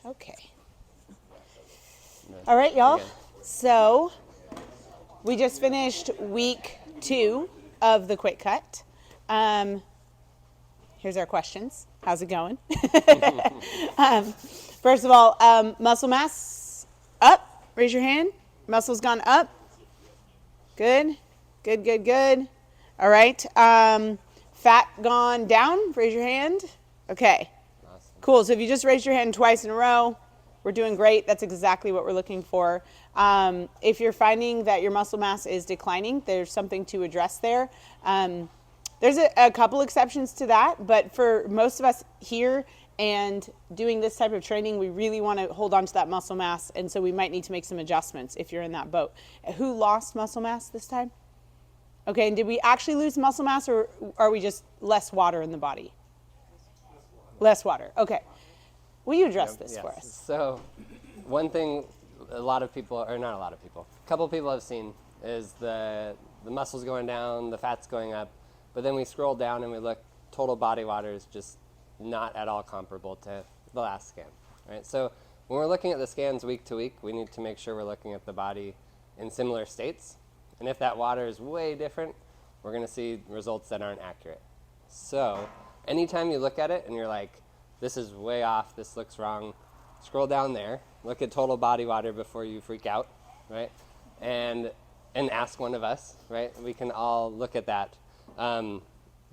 Okay. All right, y'all. So we just finished week 2 of the Quick Cut. Here's our questions. How's it going? First of all, muscle mass up. Raise your hand. Muscle's gone up. Good. Good, good, good. All right. Fat gone down. Raise your hand. Okay. Awesome. Cool. So if you just raised your hand twice in a row, we're doing great. That's exactly what we're looking for. If you're finding that your muscle mass is declining, there's something to address there. There's a couple exceptions to that, but for most of us here and doing this type of training, we really want to hold on to that muscle mass, and so we might need to make some adjustments if you're in that boat. Who lost muscle mass this time? Okay, and did we actually lose muscle mass, or are we just less water in the body? Less water. Okay. Will you address this for us? So one thing a lot of people, or not a lot of people, a couple people have seen is the muscles going down, the fat's going up, but then we scroll down and we look, total body water is just not at all comparable to the last scan, right? So when we're looking at the scans week to week, we need to make sure we're looking at the body in similar states. And if that water is way different, we're going to see results that aren't accurate. So anytime you look at it and you're like, this is way off, this looks wrong, scroll down there, look at total body water before you freak out, right? And ask one of us, right? We can all look at that.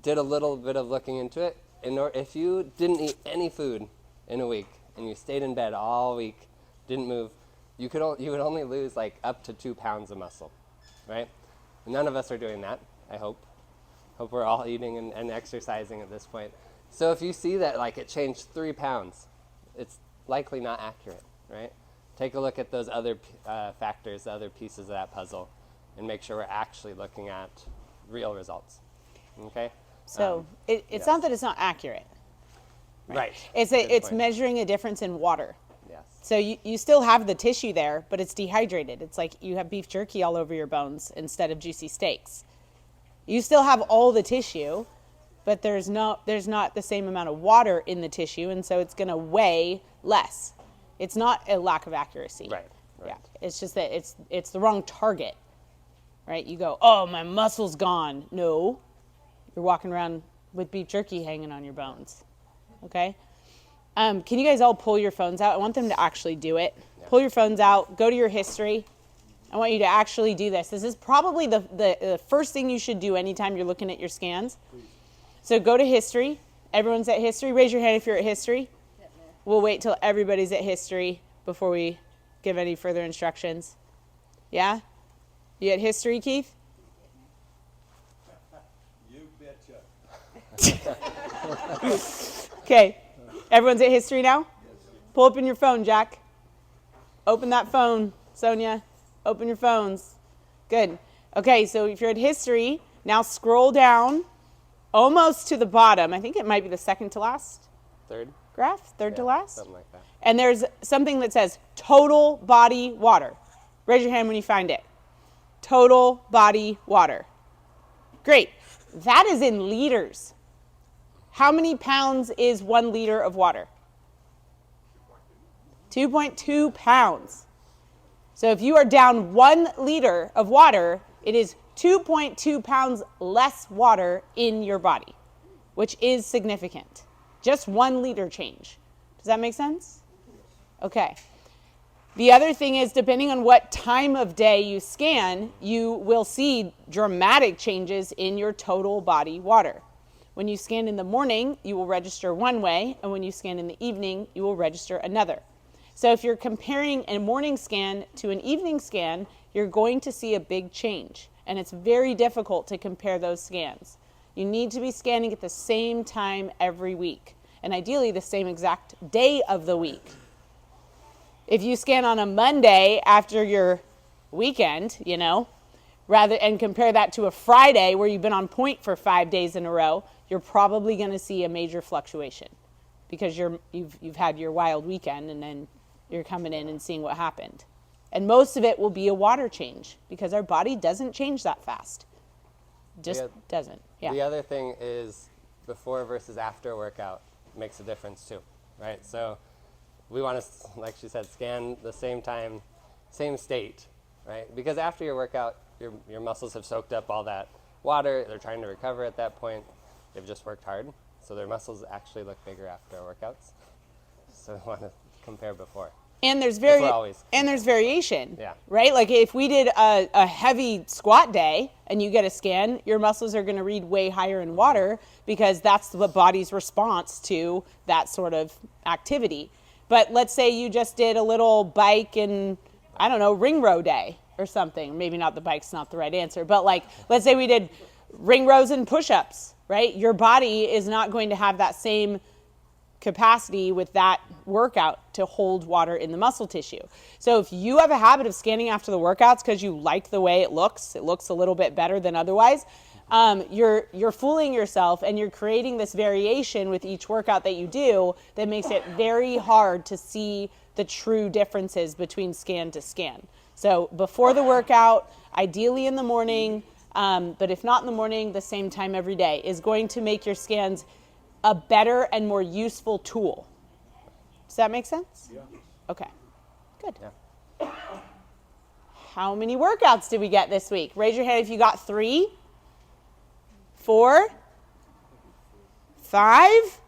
Did a little bit of looking into it. If you didn't eat any food in a week and you stayed in bed all week, didn't move, you would only lose like up to 2 pounds of muscle, right? None of us are doing that, I hope. Hope we're all eating and exercising at this point. So if you see that like it changed 3 pounds, it's likely not accurate, right? Take a look at those other factors, the other pieces of that puzzle, and make sure we're actually looking at real results, okay? So it's not that it's not accurate. Right. It's measuring a difference in water. Yes. So you still have the tissue there, but it's dehydrated. It's like you have beef jerky all over your bones instead of juicy steaks. You still have all the tissue, but there's not the same amount of water in the tissue, and so it's going to weigh less. It's not a lack of accuracy. Right. Yeah. It's just that it's the wrong target. Right? You go, "Oh, my muscle's gone." No. You're walking around with beef jerky hanging on your bones. Okay? Can you guys all pull your phones out? I want them to actually do it. Yeah. Pull your phones out. Go to your history. I want you to actually do this. This is probably the first thing you should do anytime you're looking at your scans. So go to history. Everyone's at history. Raise your hand if you're at history. We'll wait till everybody's at history before we give any further instructions. Yeah? You at history, Keith? You betcha. Okay. Everyone's at history now? Pull open your phone, Jack. Open that phone, Sonia. Open your phones. Good. Okay, so if you're at history, now scroll down almost to the bottom. I think it might be the second to last. Third? Graph? Third to last? Something like that. And there's something that says total body water. Raise your hand when you find it. Total body water. Great. That is in liters. How many pounds is 1 liter of water? 2.2 pounds. So if you are down 1 liter of water, it is 2.2 pounds less water in your body, which is significant. Just 1 liter change. Does that make sense? Okay. The other thing is, depending on what time of day you scan, you will see dramatic changes in your total body water. When you scan in the morning, you will register one way, and when you scan in the evening, you will register another. So if you're comparing a morning scan to an evening scan, you're going to see a big change, and it's very difficult to compare those scans. You need to be scanning at the same time every week, and ideally the same exact day of the week. If you scan on a Monday after your weekend, and compare that to a Friday where you've been on point for 5 days in a row, you're probably going to see a major fluctuation because you've had your wild weekend and then you're coming in and seeing what happened. And most of it will be a water change because our body doesn't change that fast. Doesn't. Yeah. The other thing is before versus after workout makes a difference too, right? So we want to, like she said, scan the same time, same state, right? Because after your workout, your muscles have soaked up all that water. They're trying to recover at that point. They've just worked hard, so their muscles actually look bigger after our workouts. So we want to compare before. And there's variation, Yeah. right? Like if we did a heavy squat day and you get a scan, your muscles are going to read way higher in water because that's the body's response to that sort of activity. But let's say you just did a little bike and, I don't know, ring row day or something. Maybe not the bike's not the right answer, but like let's say we did ring rows and push-ups, right? Your body is not going to have that same capacity with that workout to hold water in the muscle tissue. So if you have a habit of scanning after the workouts because you like the way it looks a little bit better than otherwise, you're fooling yourself and you're creating this variation with each workout that you do that makes it very hard to see the true differences between scan to scan. So before the workout, ideally in the morning, but if not in the morning, the same time every day is going to make your scans a better and more useful tool. Does that make sense? Yeah. Okay, good. Yeah. How many workouts did we get this week? Raise your hand if you got 3, 4, 5,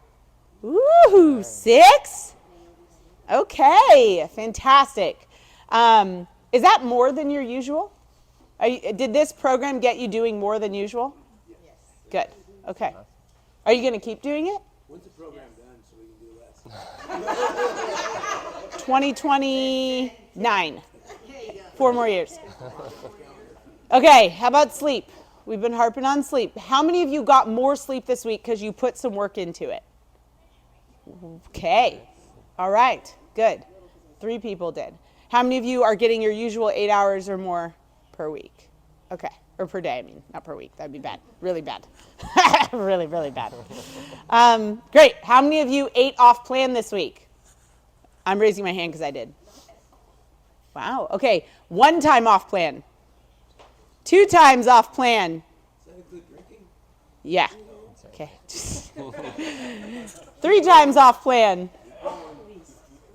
ooh, 6. Okay, fantastic. Is that more than your usual? Did this program get you doing more than usual? Yes. Good, okay. Are you going to keep doing it? When's the program done so we can do less? 2029. 4 more years. Okay, how about sleep? We've been harping on sleep. How many of you got more sleep this week because you put some work into it? Okay. All right, good. 3 people did. How many of you are getting your usual 8 hours or more per week? Okay. Or per day, I mean, not per week. That'd be bad. Really bad. Really, really bad. Great. How many of you ate off plan this week? I'm raising my hand because I did. Wow. Okay. 1 time off plan. 2 times off plan. Does that include drinking? Yeah. Okay. 3 times off plan.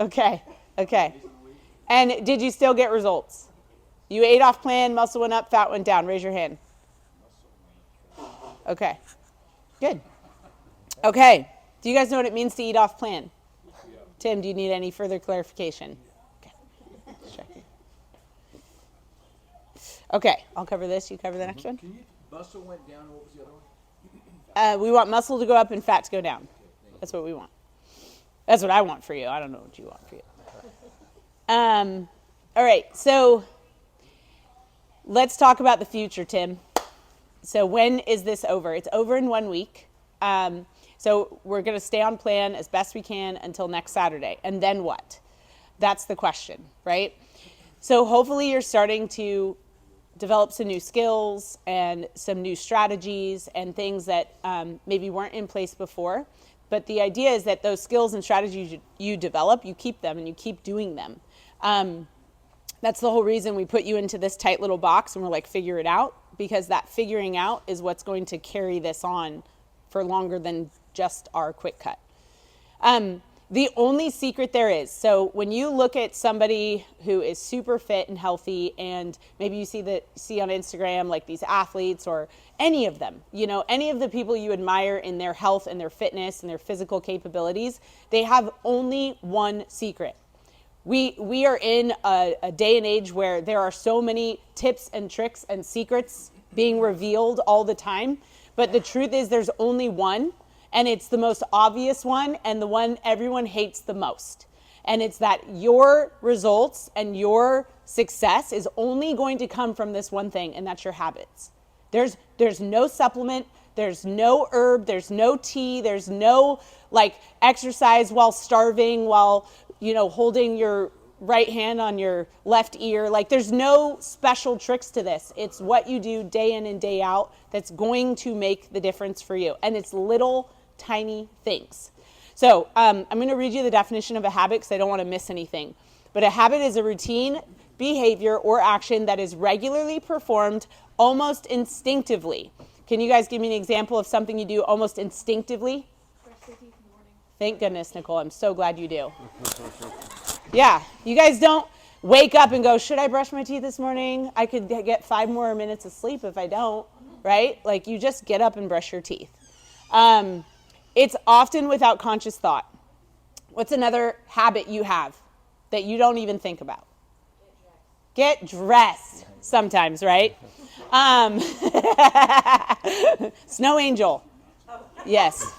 Okay. Okay. And did you still get results? You ate off plan, muscle went up, fat went down. Raise your hand. Okay. Good. Okay. Do you guys know what it means to eat off plan? Tim, do you need any further clarification? Okay. Okay, I'll cover this. You cover the next one. Can you, muscle went down, what was the other one? We want muscle to go up and fat to go down. That's what we want. That's what I want for you. I don't know what you want for you. All right, so let's talk about the future, Tim. So when is this over? It's over in 1 week. So we're going to stay on plan as best we can until next Saturday. And then what? That's the question, right? So hopefully you're starting to develop some new skills and some new strategies and things that maybe weren't in place before. But the idea is that those skills and strategies you develop, you keep them and you keep doing them. That's the whole reason we put you into this tight little box and we're like, figure it out, because that figuring out is what's going to carry this on for longer than just our quick cut. The only secret there is, so when you look at somebody who is super fit and healthy, and maybe you see on Instagram like these athletes or any of them, you know, any of the people you admire in their health and their fitness and their physical capabilities, they have only one secret. We are in a day and age where there are so many tips and tricks and secrets being revealed all the time, but the truth is there's only one. And it's the most obvious one and the one everyone hates the most. And it's that your results and your success is only going to come from this one thing, and that's your habits. There's no supplement, there's no herb, there's no tea, there's no like exercise while starving, while, you know, holding your right hand on your left ear. Like there's no special tricks to this. It's what you do day in and day out that's going to make the difference for you. And it's little tiny things. So I'm going to read you the definition of a habit because I don't want to miss anything. But a habit is a routine, behavior, or action that is regularly performed almost instinctively. Can you guys give me an example of something you do almost instinctively? Thank goodness, Nicole. I'm so glad you do. Yeah, you guys don't wake up and go, should I brush my teeth this morning? I could get 5 more minutes of sleep if I don't, right? Like, you just get up and brush your teeth. It's often without conscious thought. What's another habit you have that you don't even think about? Get dressed sometimes, right? Snow angel. Yes.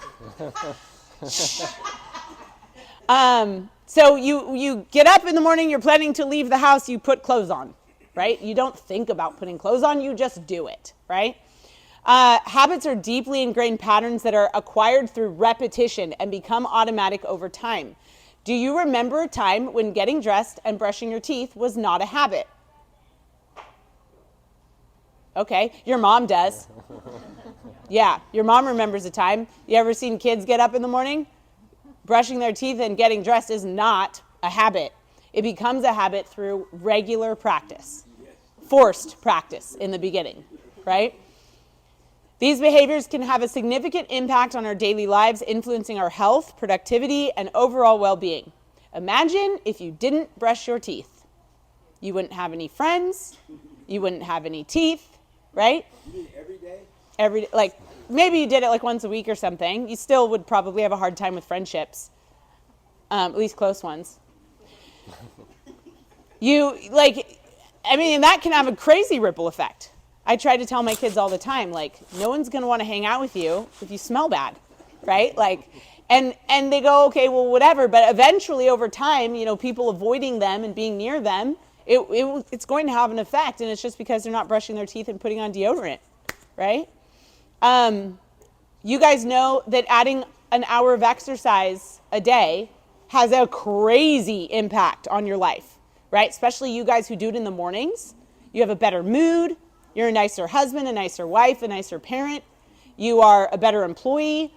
So you get up in the morning, you're planning to leave the house, you put clothes on, right? You don't think about putting clothes on, you just do it, right? Habits are deeply ingrained patterns that are acquired through repetition and become automatic over time. Do you remember a time when getting dressed and brushing your teeth was not a habit? Okay, your mom does. Yeah, your mom remembers a time. You ever seen kids get up in the morning? Brushing their teeth and getting dressed is not a habit. It becomes a habit through regular practice, forced practice in the beginning, right? These behaviors can have a significant impact on our daily lives, influencing our health, productivity, and overall well-being. Imagine if you didn't brush your teeth. You wouldn't have any friends. You wouldn't have any teeth, right? You mean every day? Like, maybe you did it like once a week or something. You still would probably have a hard time with friendships, at least close ones. And that can have a crazy ripple effect. I try to tell my kids all the time, like, no one's going to want to hang out with you if you smell bad, right? Like, and they go, okay, well, whatever. But eventually, over time, people avoiding them and being near them, it's going to have an effect. And it's just because they're not brushing their teeth and putting on deodorant, right? You guys know that adding an hour of exercise a day has a crazy impact on your life, right? Especially you guys who do it in the mornings. You have a better mood. You're a nicer husband, a nicer wife, a nicer parent. You are a better employee.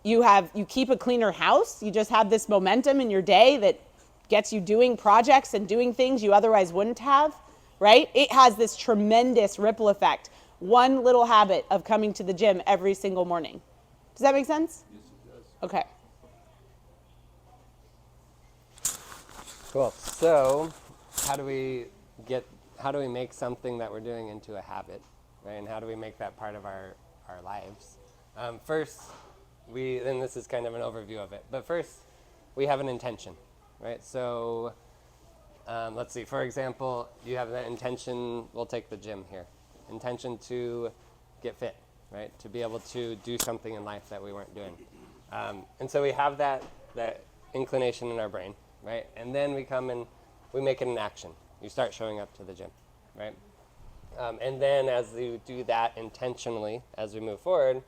You keep a cleaner house. You just have this momentum in your day that gets you doing projects and doing things you otherwise wouldn't have, right? It has this tremendous ripple effect. One little habit of coming to the gym every single morning. Does that make sense? Yes, it does. Okay. Cool. So, how do we make something that we're doing into a habit, right? And how do we make that part of our lives? First, and this is kind of an overview of it, but first, we have an intention, right? So, let's see, for example, you have that intention, we'll take the gym here. Intention to get fit, right? To be able to do something in life that we weren't doing. And so we have that inclination in our brain, right? And then we come and we make it an action. You start showing up to the gym, right? And then as you do that intentionally, as we move forward,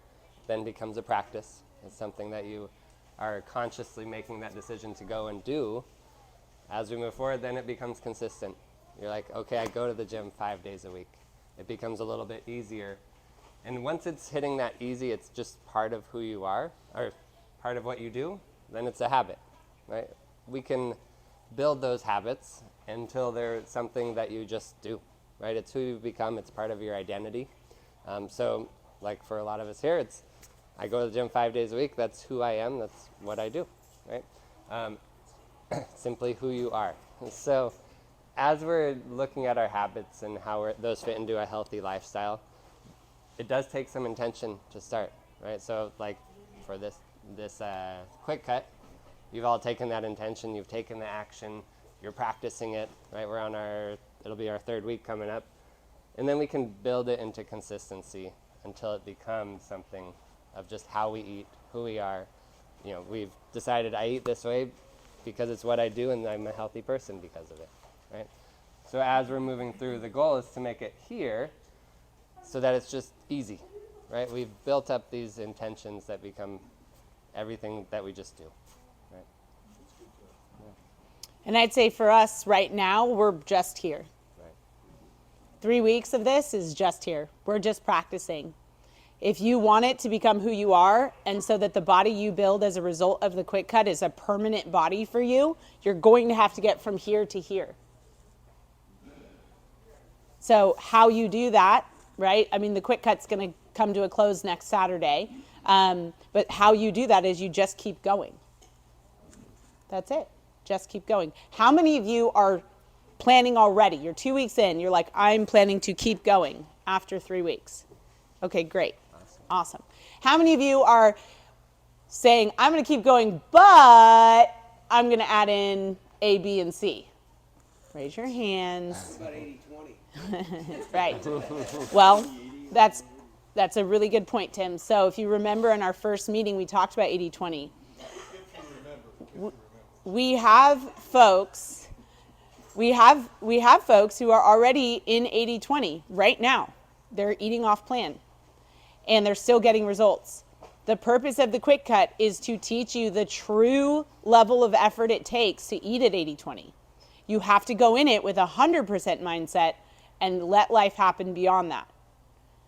then becomes a practice. It's something that you are consciously making that decision to go and do. As we move forward, then it becomes consistent. You're like, okay, I go to the gym 5 days a week. It becomes a little bit easier. And once it's hitting that easy, it's just part of who you are, or part of what you do, then it's a habit, right? We can build those habits until they're something that you just do, right? It's who you've become. It's part of your identity. So like for a lot of us here, I go to the gym 5 days a week. That's who I am. That's what I do, right? Simply who you are. So as we're looking at our habits and how those fit into a healthy lifestyle, it does take some intention to start, right? So like for this quick cut, you've all taken that intention, you've taken the action, you're practicing it, right? It'll be our 3rd week coming up. And then we can build it into consistency until it becomes something of just how we eat, who we are. We've decided I eat this way because it's what I do and I'm a healthy person because of it, right? So as we're moving through, the goal is to make it here so that it's just easy, right? We've built up these intentions that become everything that we just do, right? And I'd say for us right now, we're just here. Right. 3 weeks of this is just here. We're just practicing. If you want it to become who you are, and so that the body you build as a result of the quick cut is a permanent body for you, you're going to have to get from here to here. So how you do that, right? I mean, the quick cut's going to come to a close next Saturday. But how you do that is you just keep going, That's it. Just keep going. How many of you are planning already? You're 2 weeks in. You're like, I'm planning to keep going after 3 weeks. Okay, great. Awesome. How many of you are saying, I'm going to keep going, but I'm going to add in A, B, and C? Raise your hands. About 80-20. Right. Well, that's a really good point, Tim. So if you remember in our first meeting, we talked about 80-20. We have folks who are already in 80-20 right now. They're eating off plan and they're still getting results. The purpose of the Quick Cut is to teach you the true level of effort it takes to eat at 80-20. You have to go in it with 100% mindset and let life happen beyond that.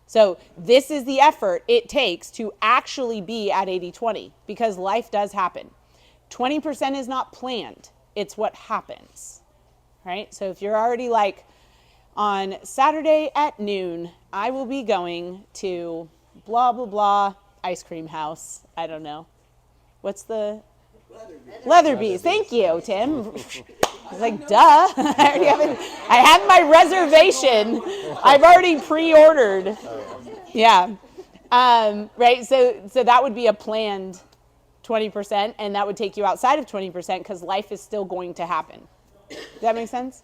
So this is the effort it takes to actually be at 80-20 because life does happen. 20% is not planned. It's what happens, right? So if you're already like, on Saturday at noon, I will be going to blah, blah, blah, ice cream house. I don't know. What's the? Leatherby's. Thank you, Tim. I was like, duh. I have my reservation. I've already pre-ordered. Yeah. Right. So that would be a planned 20%, and that would take you outside of 20% because life is still going to happen. Does that make sense?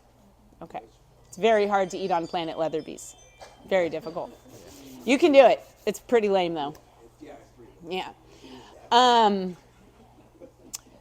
Okay. It's very hard to eat on Planet Leatherby's. Very difficult. You can do it. It's pretty lame though. Yeah.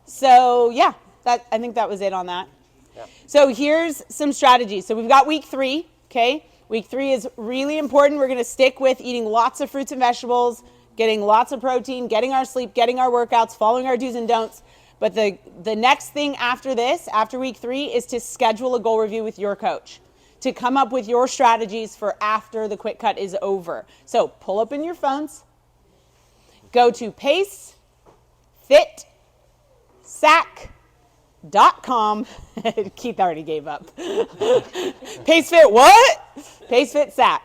So yeah, I think that was it on that. Yeah. So here's some strategies. So we've got week 3, okay? Week 3 is really important. We're going to stick with eating lots of fruits and vegetables, getting lots of protein, getting our sleep, getting our workouts, following our do's and don'ts. But the next thing after this, after week 3, is to schedule a goal review with your coach, to come up with your strategies for after the Quick Cut is over. So pull up in your phones, go to pacefitsac.com. Keith already gave up. Pacefit what? Pacefitsac.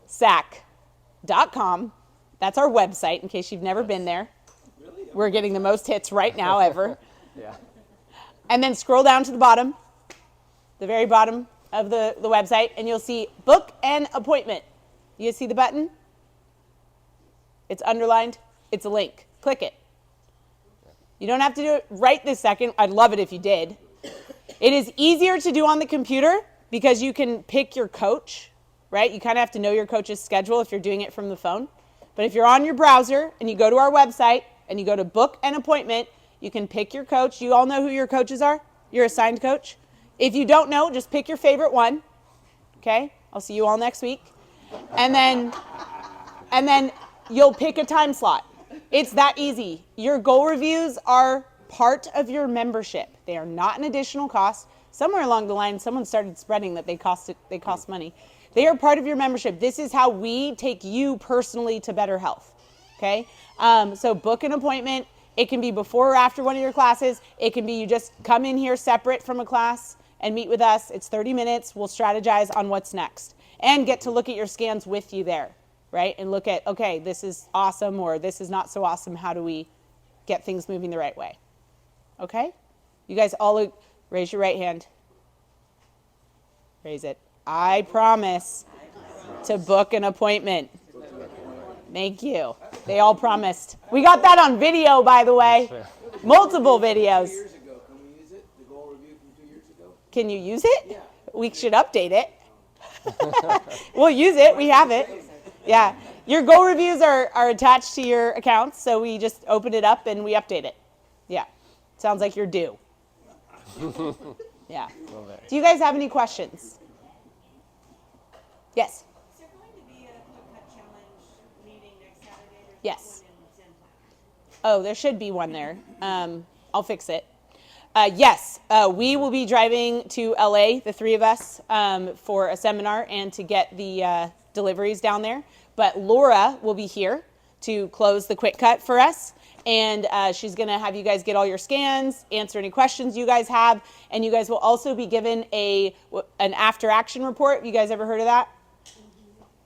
Sac.com. That's our website in case you've never been there. We're getting the most hits right now ever. Yeah. And then scroll down to the bottom, the very bottom of the website, and you'll see book an appointment. You see the button? It's underlined. It's a link. Click it. You don't have to do it right this second. I'd love it if you did. It is easier to do on the computer because you can pick your coach, right? You kind of have to know your coach's schedule if you're doing it from the phone. But if you're on your browser and you go to our website and you go to book an appointment, you can pick your coach. You all know who your coaches are? Your assigned coach? If you don't know, just pick your favorite one. Okay? I'll see you all next week. And then you'll pick a time slot. It's that easy. Your goal reviews are part of your membership. They are not an additional cost. Somewhere along the line, someone started spreading that they cost money. They are part of your membership. This is how we take you personally to better health. Okay? So book an appointment. It can be before or after one of your classes. It can be you just come in here separate from a class and meet with us. It's 30 minutes. We'll strategize on what's next and get to look at your scans with you there, right? And look at, okay, this is awesome or this is not so awesome. How do we get things moving the right way? Okay? You guys all raise your right hand. Raise it. I promise to book an appointment. Thank you. They all promised. We got that on video, by the way. Multiple videos. 2 years ago, can we use it? The goal review from 2 years ago? Can you use it? Yeah. We should update it. We'll use it. We have it. Yeah. Your goal reviews are attached to your accounts, so we just open it up and we update it. Yeah. Sounds like you're due. Yeah. Do you guys have any questions? Yes. Is there going to be a Quick Cut Challenge meeting next Saturday? There's Yes. one in Zen Plaza. Oh, there should be one there. I'll fix it. Yes, we will be driving to LA, the 3 of us, for a seminar and to get the deliveries down there. But Laura will be here to close the Quick Cut for us. And she's going to have you guys get all your scans, answer any questions you guys have. And you guys will also be given an after action report. You guys ever heard of that?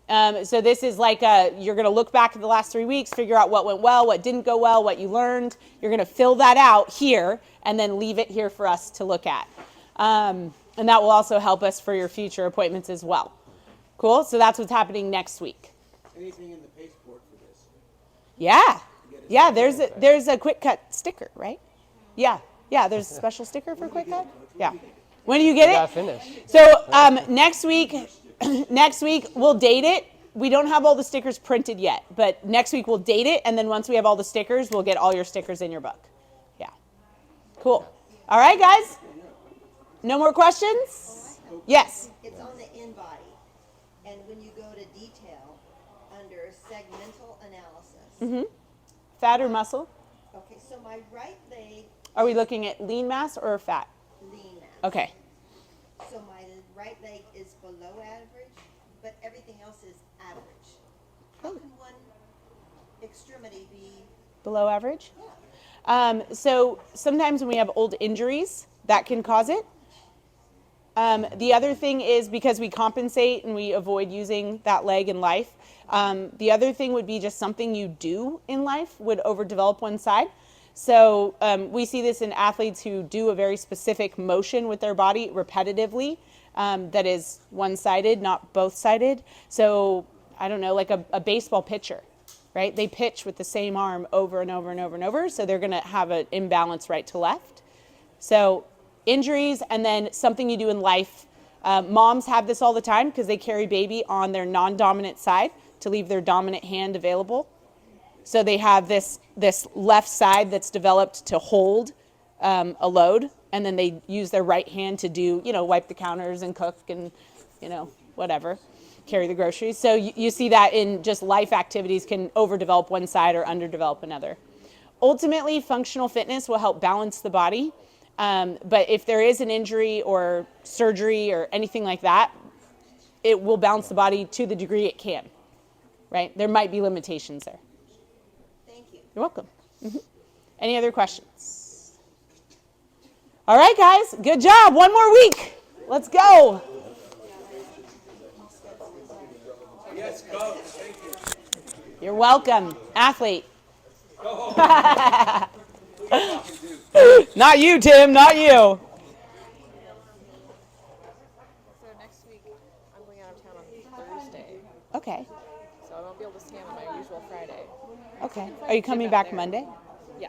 So this is like you're going to look back at the last 3 weeks, figure out what went well, what didn't go well, what you learned. You're going to fill that out here and then leave it here for us to look at. And that will also help us for your future appointments as well. Cool? So that's what's happening next week. Anything in the pace board for this? Yeah. Yeah, there's a quick cut sticker, right? Yeah. Yeah, there's a special sticker for quick cut. Yeah. When do you get We it? gotta finish. So next week we'll date it. We don't have all the stickers printed yet, but next week we'll date it, and then once we have all the stickers, we'll get all your stickers in your book. Yeah. Cool. All right, guys. No more questions? Yes. It's on the in body, and when you go to detail, under segmental analysis. Fat or muscle? Okay, so my right leg, Are we looking at lean mass or fat? lean mass. Okay. So my right leg is below average, but everything else is average. How can one extremity be? Below average? So sometimes when we have old injuries, that can cause it. The other thing is because we compensate and we avoid using that leg in life. The other thing would be just something you do in life would overdevelop one side. So we see this in athletes who do a very specific motion with their body repetitively that is one-sided, not both-sided. So I don't know, like a baseball pitcher, right? They pitch with the same arm over and over and over and over, so they're going to have an imbalance right to left. So injuries, and then something you do in life. Moms have this all the time because they carry baby on their non-dominant side to leave their dominant hand available. So they have this left side that's developed to hold a load, and then they use their right hand to do, wipe the counters and cook and, whatever, carry the groceries. So you see that in just life activities can overdevelop one side or underdevelop another. Ultimately, functional fitness will help balance the body. But if there is an injury or surgery or anything like that, it will balance the body to the degree it can, right? There might be limitations there. Thank you. You're welcome. Any other questions? All right, guys, good job. One more week. Let's go. Yes, coach, thank you. You're welcome. Athlete. Not you, Tim, not you. So next week, I'm going out of town on Thursday, Okay. so I won't be able to stand on my usual Friday. Okay. Are you coming back Monday?